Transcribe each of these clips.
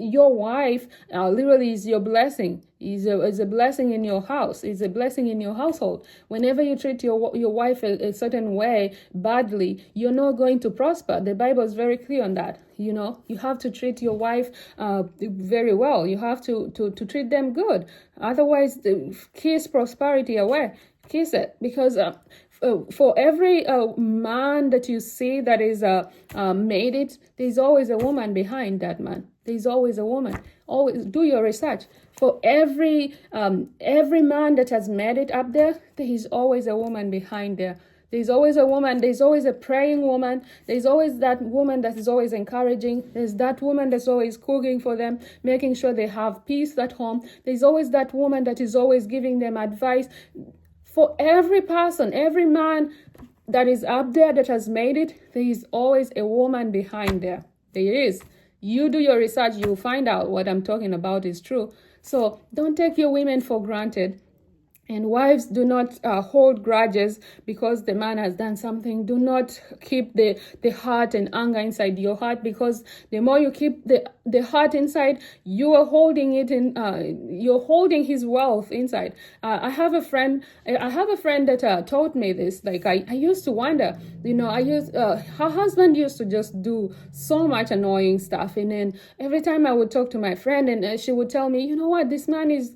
your wife literally is your blessing. Is a blessing in your house. Is a blessing in your household. Whenever you treat your wife a certain way badly, you're not going to prosper. The Bible is very clear on that. You know, you have to treat your wife very well. You have to treat them good. Otherwise, kiss prosperity away. Kiss it, because for every man that you see that is made it, there's always a woman behind that man. There's always a woman. Always do your research. For every man that has made it up there, there is always a woman behind there. There's always a woman. There's always a praying woman. There's always that woman that is always encouraging. There's that woman that's always cooking for them, making sure they have peace at home. There's always that woman that is always giving them advice. For every person, every man that is up there that has made it, there is always a woman behind there. There is. You do your research, you'll find out what I'm talking about is true. So don't take your women for granted. And wives, do not hold grudges because the man has done something. Do not keep the hurt and anger inside your heart, because the more you keep the heart inside, you are holding it in. You're holding his wealth inside. I have a friend that taught me this. Like I used to wonder, her husband used to just do so much annoying stuff, and then every time I would talk to my friend, and she would tell me, you know what, this man is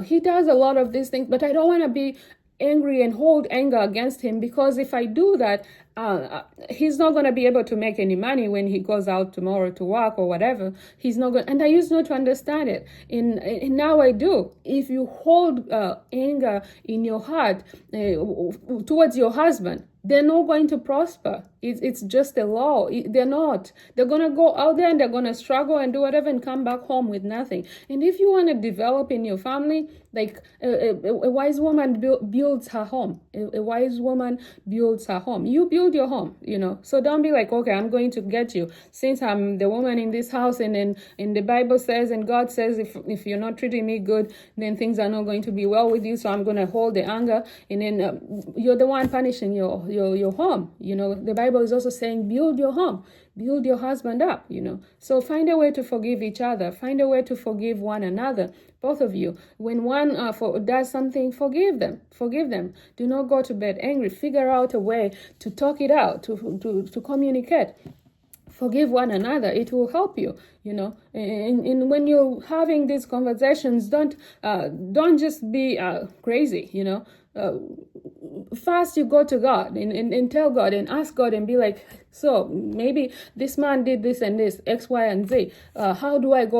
he does a lot of these things, but I don't want to be angry and hold anger against him, because if I do that, he's not going to be able to make any money when he goes out tomorrow to work or whatever. He's not going, and I used not to understand it. And now I do. If you hold anger in your heart towards your husband, they're not going to prosper. It's just a law. They're not. They're going to go out there and they're going to struggle and do whatever and come back home with nothing. And if you want to develop in your family, like a wise woman builds her home. A wise woman builds her home. You build your home, So don't be like, okay, I'm going to get you since I'm the woman in this house. And then the Bible says, and God says, if you're not treating me good, then things are not going to be well with you. So I'm going to hold the anger. And then you're the one punishing your home. The Bible is also saying, build your home, build your husband up, So find a way to forgive each other. Find a way to forgive one another, both of you. When one does something, forgive them. Do not go to bed angry. Figure out a way to talk it out, to communicate. Forgive one another. It will help you, And when you're having these conversations, don't just be crazy, First, you go to God and tell God and ask God and be like, so maybe this man did this and this, X, Y, and Z. How do I go